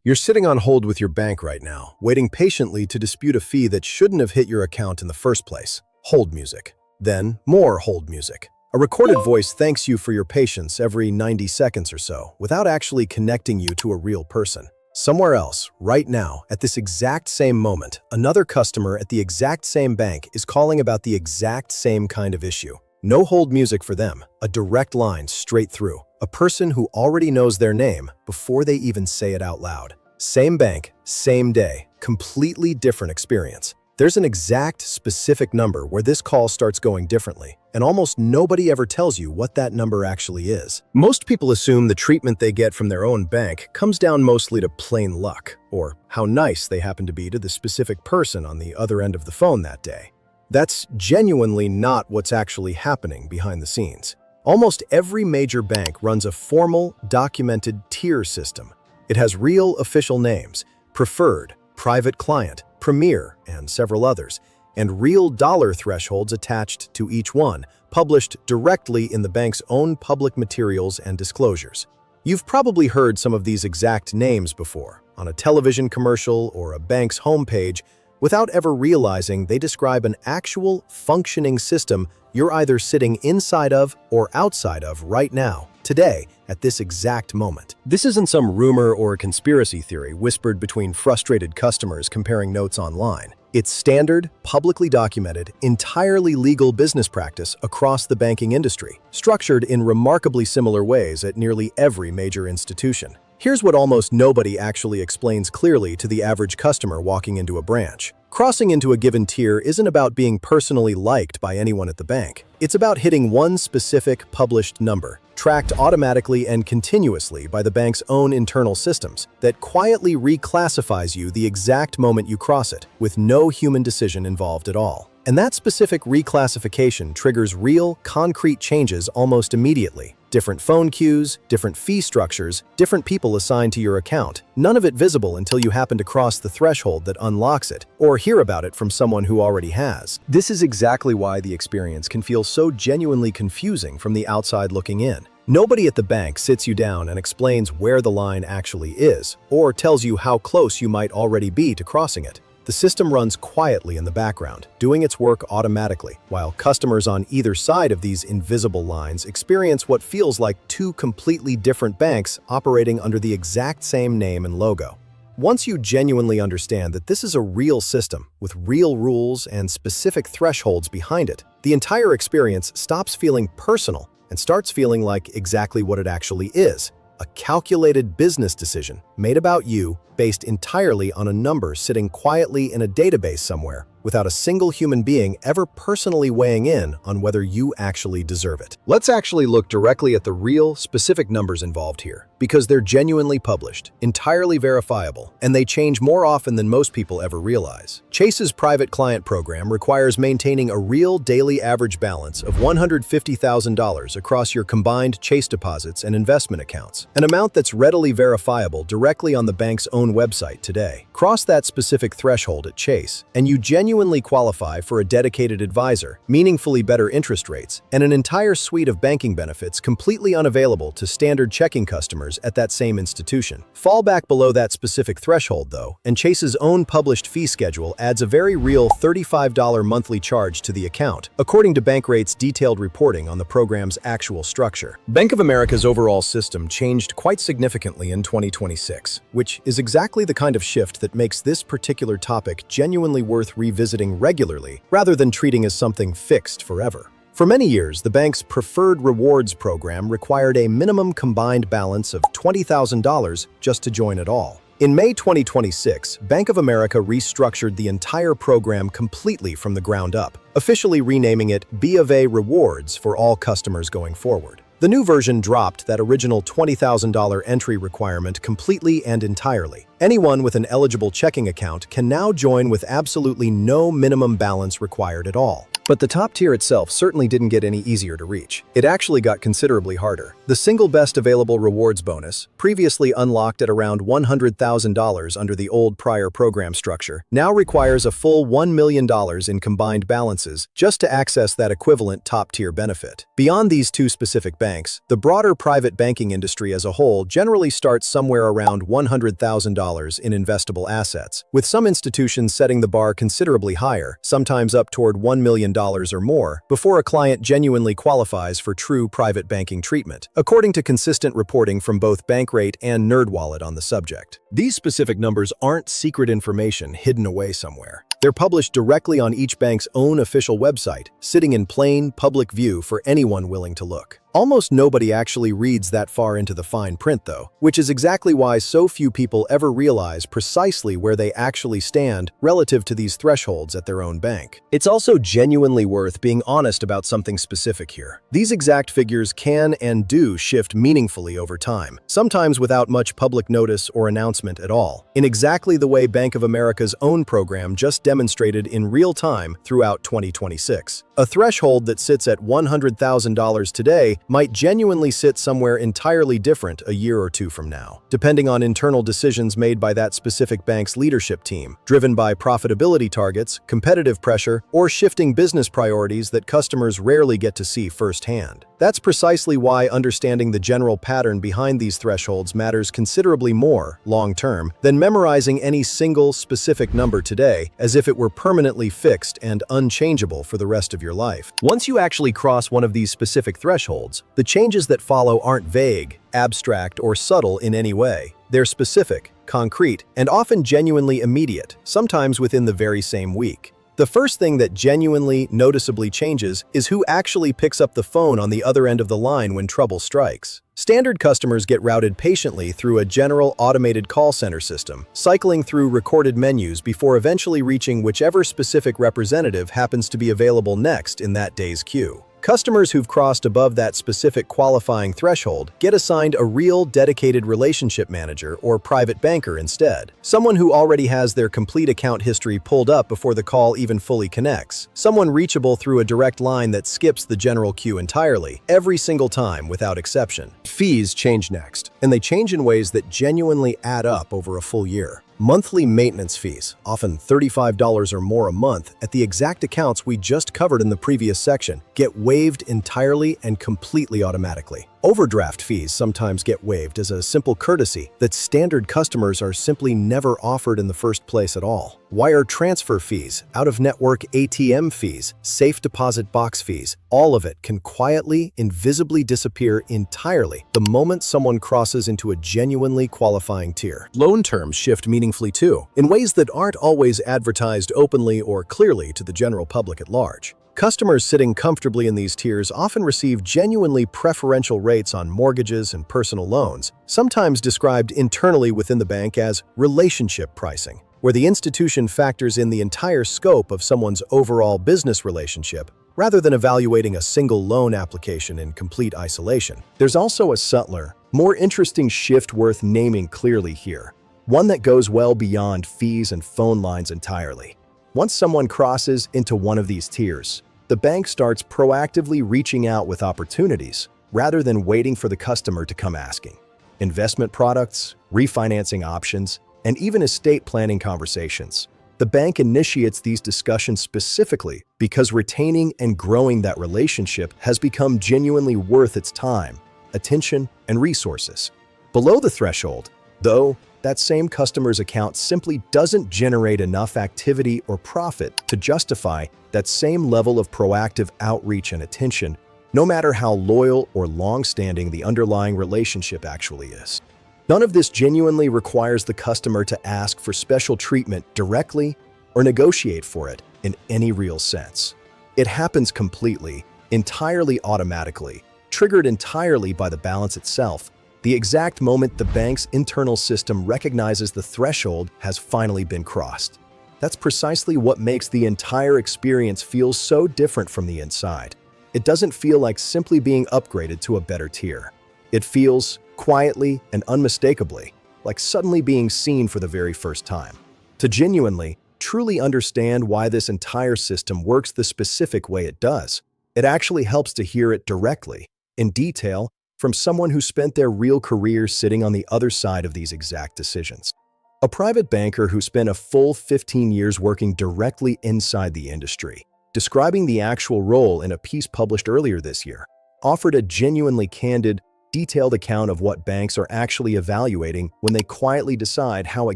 You're sitting on hold with your bank right now, waiting patiently to dispute a fee that shouldn't have hit your account in the first place. Hold music. Then, more hold music. A recorded voice thanks you for your patience every 90 seconds or so, without actually connecting you to a real person. Somewhere else, right now, at this exact same moment, another customer at the exact same bank is calling about the exact same kind of issue. No hold music for them, a direct line straight through. A person who already knows their name before they even say it out loud. Same bank, same day, completely different experience. There's an exact, specific number where this call starts going differently, and almost nobody ever tells you what that number actually is. Most people assume the treatment they get from their own bank comes down mostly to plain luck, or how nice they happen to be to the specific person on the other end of the phone that day. That's genuinely not what's actually happening behind the scenes. Almost every major bank runs a formal, documented tier system. It has real official names, Preferred, Private Client, Premier, and several others, and real dollar thresholds attached to each one, published directly in the bank's own public materials and disclosures. You've probably heard some of these exact names before, on a television commercial or a bank's homepage, without ever realizing they describe an actual, functioning system you're either sitting inside of or outside of right now, today, at this exact moment. This isn't some rumor or conspiracy theory whispered between frustrated customers comparing notes online. It's standard, publicly documented, entirely legal business practice across the banking industry, structured in remarkably similar ways at nearly every major institution. Here's what almost nobody actually explains clearly to the average customer walking into a branch. Crossing into a given tier isn't about being personally liked by anyone at the bank. It's about hitting one specific published number, tracked automatically and continuously by the bank's own internal systems, that quietly reclassifies you the exact moment you cross it, with no human decision involved at all. And that specific reclassification triggers real, concrete changes almost immediately. Different phone queues, different fee structures, different people assigned to your account. None of it visible until you happen to cross the threshold that unlocks it, or hear about it from someone who already has. This is exactly why the experience can feel so genuinely confusing from the outside looking in. Nobody at the bank sits you down and explains where the line actually is, or tells you how close you might already be to crossing it. The system runs quietly in the background, doing its work automatically, while customers on either side of these invisible lines experience what feels like two completely different banks operating under the exact same name and logo. Once you genuinely understand that this is a real system with real rules and specific thresholds behind it, the entire experience stops feeling personal and starts feeling like exactly what it actually is. A calculated business decision made about you based entirely on a number sitting quietly in a database somewhere, without a single human being ever personally weighing in on whether you actually deserve it. Let's actually look directly at the real, specific numbers involved here, because they're genuinely published, entirely verifiable, and they change more often than most people ever realize. Chase's private client program requires maintaining a real daily average balance of $150,000 across your combined Chase deposits and investment accounts, an amount that's readily verifiable directly on the bank's own website today. Cross that specific threshold at Chase, and you genuinely qualify for a dedicated advisor, meaningfully better interest rates, and an entire suite of banking benefits completely unavailable to standard checking customers at that same institution. Fall back below that specific threshold, though, and Chase's own published fee schedule adds a very real $35 monthly charge to the account, according to Bankrate's detailed reporting on the program's actual structure. Bank of America's overall system changed quite significantly in 2026, which is exactly the kind of shift that makes this particular topic genuinely worth revisiting regularly, rather than treating as something fixed forever. For many years, the bank's Preferred Rewards program required a minimum combined balance of $20,000 just to join at all. In May 2026, Bank of America restructured the entire program completely from the ground up, officially renaming it B of A Rewards for all customers going forward. The new version dropped that original $20,000 entry requirement completely and entirely. Anyone with an eligible checking account can now join with absolutely no minimum balance required at all. But the top tier itself certainly didn't get any easier to reach. It actually got considerably harder. The single best available rewards bonus, previously unlocked at around $100,000 under the old prior program structure, now requires a full $1 million in combined balances just to access that equivalent top tier benefit. Beyond these two specific banks, banks, the broader private banking industry as a whole generally starts somewhere around $100,000 in investable assets, with some institutions setting the bar considerably higher, sometimes up toward $1 million or more, before a client genuinely qualifies for true private banking treatment, according to consistent reporting from both Bankrate and NerdWallet on the subject. These specific numbers aren't secret information hidden away somewhere. They're published directly on each bank's own official website, sitting in plain, public view for anyone willing to look. Almost nobody actually reads that far into the fine print, though, which is exactly why so few people ever realize precisely where they actually stand relative to these thresholds at their own bank. It's also genuinely worth being honest about something specific here. These exact figures can and do shift meaningfully over time, sometimes without much public notice or announcement at all, in exactly the way Bank of America's own program just demonstrated in real time throughout 2026. A threshold that sits at $100,000 today might genuinely sit somewhere entirely different a year or two from now, depending on internal decisions made by that specific bank's leadership team, driven by profitability targets, competitive pressure, or shifting business priorities that customers rarely get to see firsthand. That's precisely why understanding the general pattern behind these thresholds matters considerably more, long-term, than memorizing any single specific number today as if it were permanently fixed and unchangeable for the rest of your life. Once you actually cross one of these specific thresholds, the changes that follow aren't vague, abstract, or subtle in any way. They're specific, concrete, and often genuinely immediate, sometimes within the very same week. The first thing that genuinely, noticeably changes is who actually picks up the phone on the other end of the line when trouble strikes. Standard customers get routed patiently through a general automated call center system, cycling through recorded menus before eventually reaching whichever specific representative happens to be available next in that day's queue. Customers who've crossed above that specific qualifying threshold get assigned a real, dedicated relationship manager or private banker instead. Someone who already has their complete account history pulled up before the call even fully connects. Someone reachable through a direct line that skips the general queue entirely, every single time without exception. Fees change next, and they change in ways that genuinely add up over a full year. Monthly maintenance fees, often $35 or more a month, at the exact accounts we just covered in the previous section, get waived entirely and completely automatically. Overdraft fees sometimes get waived as a simple courtesy that standard customers are simply never offered in the first place at all. Wire transfer fees, out-of-network ATM fees, safe deposit box fees, all of it can quietly, invisibly disappear entirely the moment someone crosses into a genuinely qualifying tier. Loan terms shift meaningfully too, in ways that aren't always advertised openly or clearly to the general public at large. Customers sitting comfortably in these tiers often receive genuinely preferential rates on mortgages and personal loans, sometimes described internally within the bank as relationship pricing, where the institution factors in the entire scope of someone's overall business relationship, rather than evaluating a single loan application in complete isolation. There's also a subtler, more interesting shift worth naming clearly here, one that goes well beyond fees and phone lines entirely. Once someone crosses into one of these tiers, the bank starts proactively reaching out with opportunities rather than waiting for the customer to come asking. Investment products, refinancing options, and even estate planning conversations. The bank initiates these discussions specifically because retaining and growing that relationship has become genuinely worth its time, attention, and resources. Below the threshold, though, that same customer's account simply doesn't generate enough activity or profit to justify that same level of proactive outreach and attention, no matter how loyal or long-standing the underlying relationship actually is. None of this genuinely requires the customer to ask for special treatment directly or negotiate for it in any real sense. It happens completely, entirely automatically, triggered entirely by the balance itself, the exact moment the bank's internal system recognizes the threshold has finally been crossed. That's precisely what makes the entire experience feel so different from the inside. It doesn't feel like simply being upgraded to a better tier. It feels, quietly and unmistakably, like suddenly being seen for the very first time. To genuinely, truly understand why this entire system works the specific way it does, it actually helps to hear it directly, in detail, from someone who spent their real career sitting on the other side of these exact decisions. A private banker who spent a full 15 years working directly inside the industry, describing the actual role in a piece published earlier this year, offered a genuinely candid, detailed account of what banks are actually evaluating when they quietly decide how a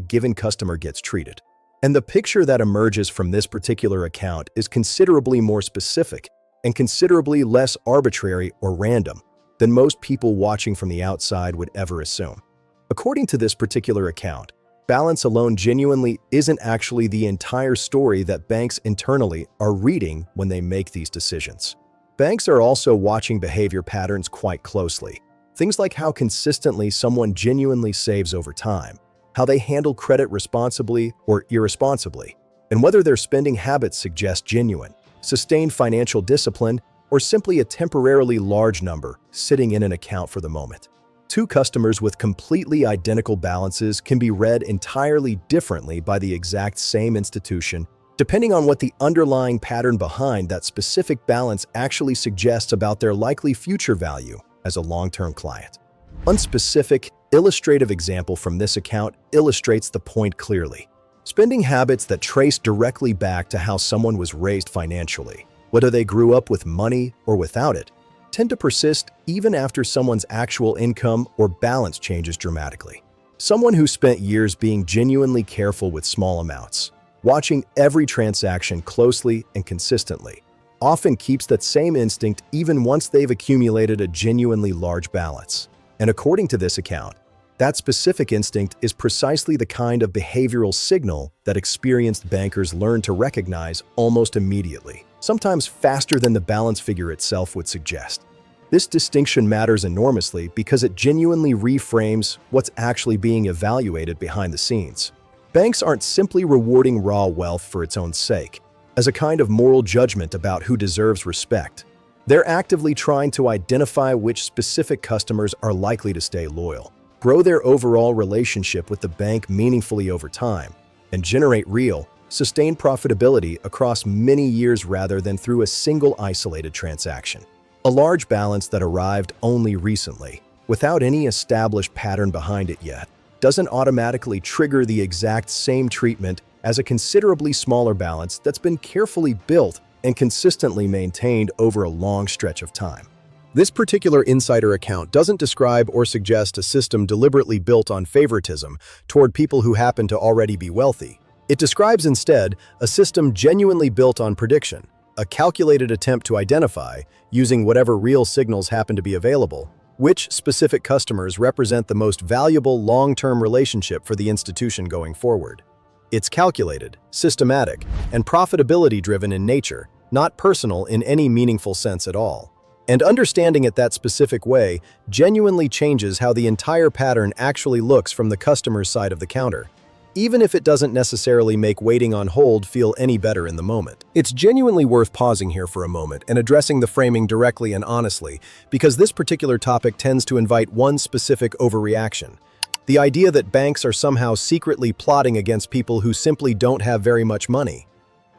given customer gets treated. And the picture that emerges from this particular account is considerably more specific and considerably less arbitrary or random than most people watching from the outside would ever assume. According to this particular account, balance alone genuinely isn't actually the entire story that banks internally are reading when they make these decisions. Banks are also watching behavior patterns quite closely. Things like how consistently someone genuinely saves over time, how they handle credit responsibly or irresponsibly, and whether their spending habits suggest genuine, sustained financial discipline, or simply a temporarily large number sitting in an account for the moment. Two customers with completely identical balances can be read entirely differently by the exact same institution, depending on what the underlying pattern behind that specific balance actually suggests about their likely future value as a long-term client. One specific, illustrative example from this account illustrates the point clearly. Spending habits that trace directly back to how someone was raised financially, whether they grew up with money or without it, tend to persist even after someone's actual income or balance changes dramatically. Someone who spent years being genuinely careful with small amounts, watching every transaction closely and consistently, often keeps that same instinct even once they've accumulated a genuinely large balance. And according to this account, that specific instinct is precisely the kind of behavioral signal that experienced bankers learn to recognize almost immediately, sometimes faster than the balance figure itself would suggest. This distinction matters enormously because it genuinely reframes what's actually being evaluated behind the scenes. Banks aren't simply rewarding raw wealth for its own sake, as a kind of moral judgment about who deserves respect. They're actively trying to identify which specific customers are likely to stay loyal, grow their overall relationship with the bank meaningfully over time, and generate real, sustained profitability across many years rather than through a single isolated transaction. A large balance that arrived only recently, without any established pattern behind it yet, doesn't automatically trigger the exact same treatment as a considerably smaller balance that's been carefully built and consistently maintained over a long stretch of time. This particular insider account doesn't describe or suggest a system deliberately built on favoritism toward people who happen to already be wealthy. It describes instead a system genuinely built on prediction, a calculated attempt to identify, using whatever real signals happen to be available, which specific customers represent the most valuable long-term relationship for the institution going forward. It's calculated, systematic, and profitability-driven in nature, not personal in any meaningful sense at all. And understanding it that specific way genuinely changes how the entire pattern actually looks from the customer's side of the counter, even if it doesn't necessarily make waiting on hold feel any better in the moment. It's genuinely worth pausing here for a moment and addressing the framing directly and honestly, because this particular topic tends to invite one specific overreaction: the idea that banks are somehow secretly plotting against people who simply don't have very much money.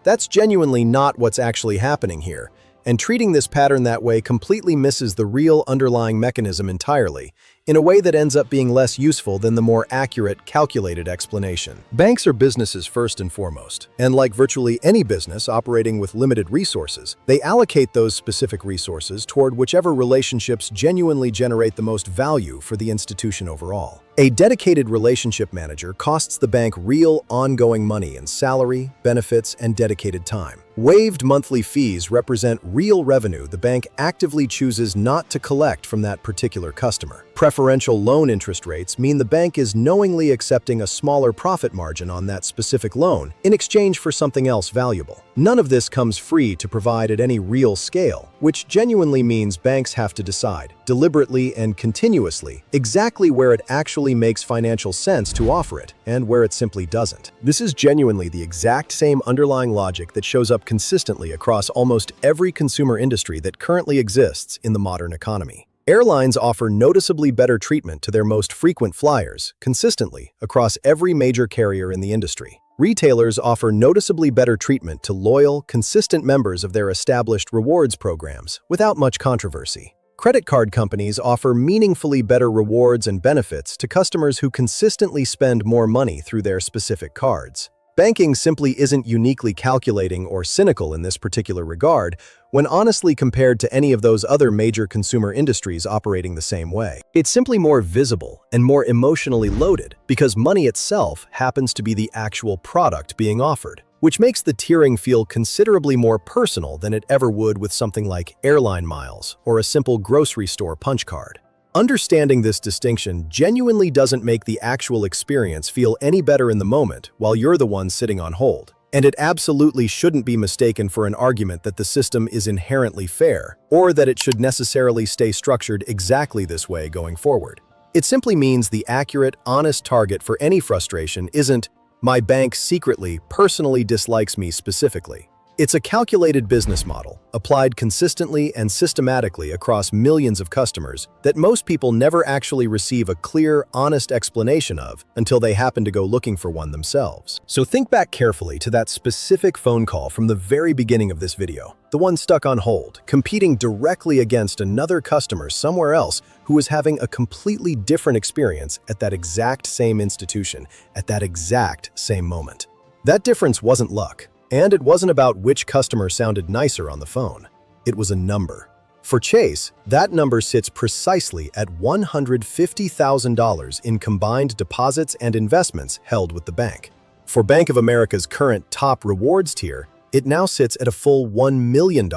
That's genuinely not what's actually happening here, and treating this pattern that way completely misses the real underlying mechanism entirely, in a way that ends up being less useful than the more accurate, calculated explanation. Banks are businesses first and foremost, and like virtually any business operating with limited resources, they allocate those specific resources toward whichever relationships genuinely generate the most value for the institution overall. A dedicated relationship manager costs the bank real, ongoing money in salary, benefits, and dedicated time. Waived monthly fees represent real revenue the bank actively chooses not to collect from that particular customer. Preferential loan interest rates mean the bank is knowingly accepting a smaller profit margin on that specific loan in exchange for something else valuable. None of this comes free to provide at any real scale, which genuinely means banks have to decide, deliberately and continuously, exactly where it actually makes financial sense to offer it and where it simply doesn't. This is genuinely the exact same underlying logic that shows up consistently across almost every consumer industry that currently exists in the modern economy. Airlines offer noticeably better treatment to their most frequent flyers, consistently, across every major carrier in the industry. Retailers offer noticeably better treatment to loyal, consistent members of their established rewards programs, without much controversy. Credit card companies offer meaningfully better rewards and benefits to customers who consistently spend more money through their specific cards. Banking simply isn't uniquely calculating or cynical in this particular regard, when honestly compared to any of those other major consumer industries operating the same way. It's simply more visible and more emotionally loaded because money itself happens to be the actual product being offered, which makes the tiering feel considerably more personal than it ever would with something like airline miles or a simple grocery store punch card. Understanding this distinction genuinely doesn't make the actual experience feel any better in the moment while you're the one sitting on hold. And it absolutely shouldn't be mistaken for an argument that the system is inherently fair, or that it should necessarily stay structured exactly this way going forward. It simply means the accurate, honest target for any frustration isn't, "My bank secretly, personally dislikes me specifically." It's a calculated business model, applied consistently and systematically across millions of customers, that most people never actually receive a clear, honest explanation of until they happen to go looking for one themselves. So think back carefully to that specific phone call from the very beginning of this video, the one stuck on hold, competing directly against another customer somewhere else who was having a completely different experience at that exact same institution, at that exact same moment. That difference wasn't luck. And it wasn't about which customer sounded nicer on the phone. It was a number. For Chase, that number sits precisely at $150,000 in combined deposits and investments held with the bank. For Bank of America's current top rewards tier, it now sits at a full $1 million,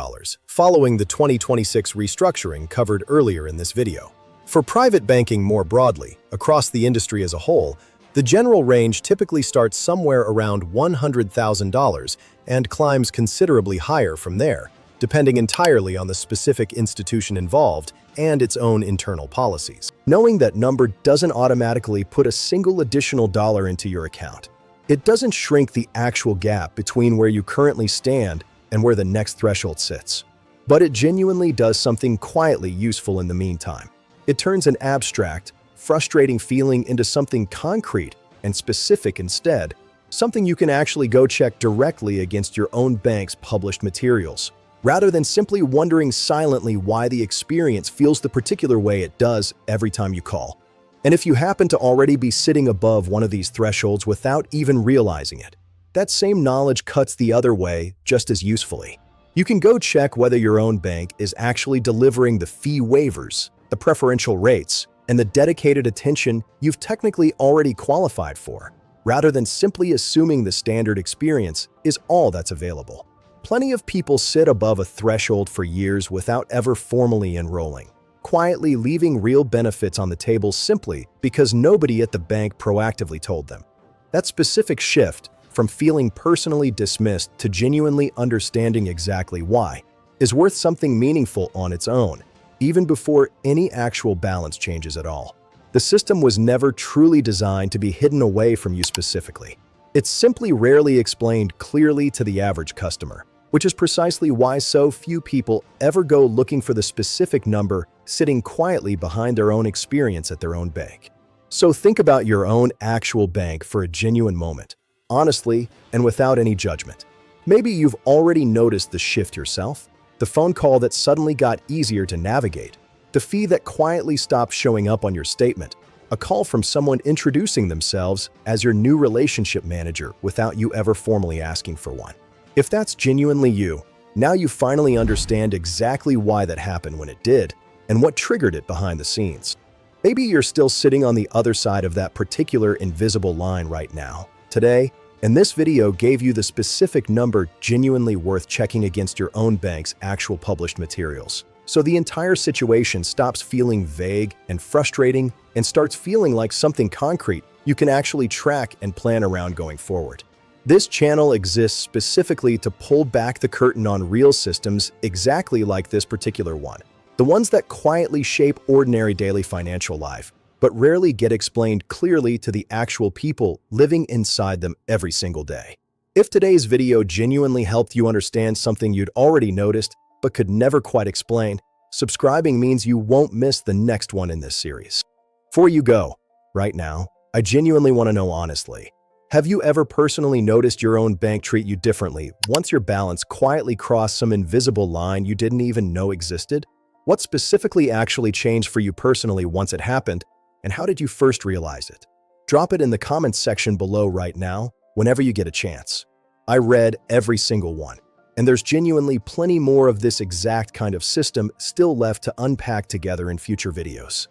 following the 2026 restructuring covered earlier in this video. For private banking more broadly, across the industry as a whole, the general range typically starts somewhere around $100,000 and climbs considerably higher from there, depending entirely on the specific institution involved and its own internal policies. Knowing that number doesn't automatically put a single additional dollar into your account. It doesn't shrink the actual gap between where you currently stand and where the next threshold sits. But it genuinely does something quietly useful in the meantime. It turns an abstract, frustrating feeling into something concrete and specific instead, something you can actually go check directly against your own bank's published materials, rather than simply wondering silently why the experience feels the particular way it does every time you call. And if you happen to already be sitting above one of these thresholds without even realizing it, that same knowledge cuts the other way just as usefully. You can go check whether your own bank is actually delivering the fee waivers, the preferential rates, and the dedicated attention you've technically already qualified for, rather than simply assuming the standard experience is all that's available. Plenty of people sit above a threshold for years without ever formally enrolling, quietly leaving real benefits on the table simply because nobody at the bank proactively told them. That specific shift, from feeling personally dismissed to genuinely understanding exactly why, is worth something meaningful on its own, even before any actual balance changes at all. The system was never truly designed to be hidden away from you specifically. It's simply rarely explained clearly to the average customer, which is precisely why so few people ever go looking for the specific number sitting quietly behind their own experience at their own bank. So think about your own actual bank for a genuine moment, honestly and without any judgment. Maybe you've already noticed the shift yourself. The phone call that suddenly got easier to navigate, the fee that quietly stopped showing up on your statement, a call from someone introducing themselves as your new relationship manager without you ever formally asking for one. If that's genuinely you, now you finally understand exactly why that happened when it did and what triggered it behind the scenes. Maybe you're still sitting on the other side of that particular invisible line right now, today, and this video gave you the specific number genuinely worth checking against your own bank's actual published materials. So the entire situation stops feeling vague and frustrating and starts feeling like something concrete you can actually track and plan around going forward. This channel exists specifically to pull back the curtain on real systems exactly like this particular one, the ones that quietly shape ordinary daily financial life, but rarely get explained clearly to the actual people living inside them every single day. If today's video genuinely helped you understand something you'd already noticed but could never quite explain, subscribing means you won't miss the next one in this series. Before you go, right now, I genuinely want to know honestly, have you ever personally noticed your own bank treat you differently once your balance quietly crossed some invisible line you didn't even know existed? What specifically actually changed for you personally once it happened? And how did you first realize it? Drop it in the comments section below right now, whenever you get a chance. I read every single one, and there's genuinely plenty more of this exact kind of system still left to unpack together in future videos.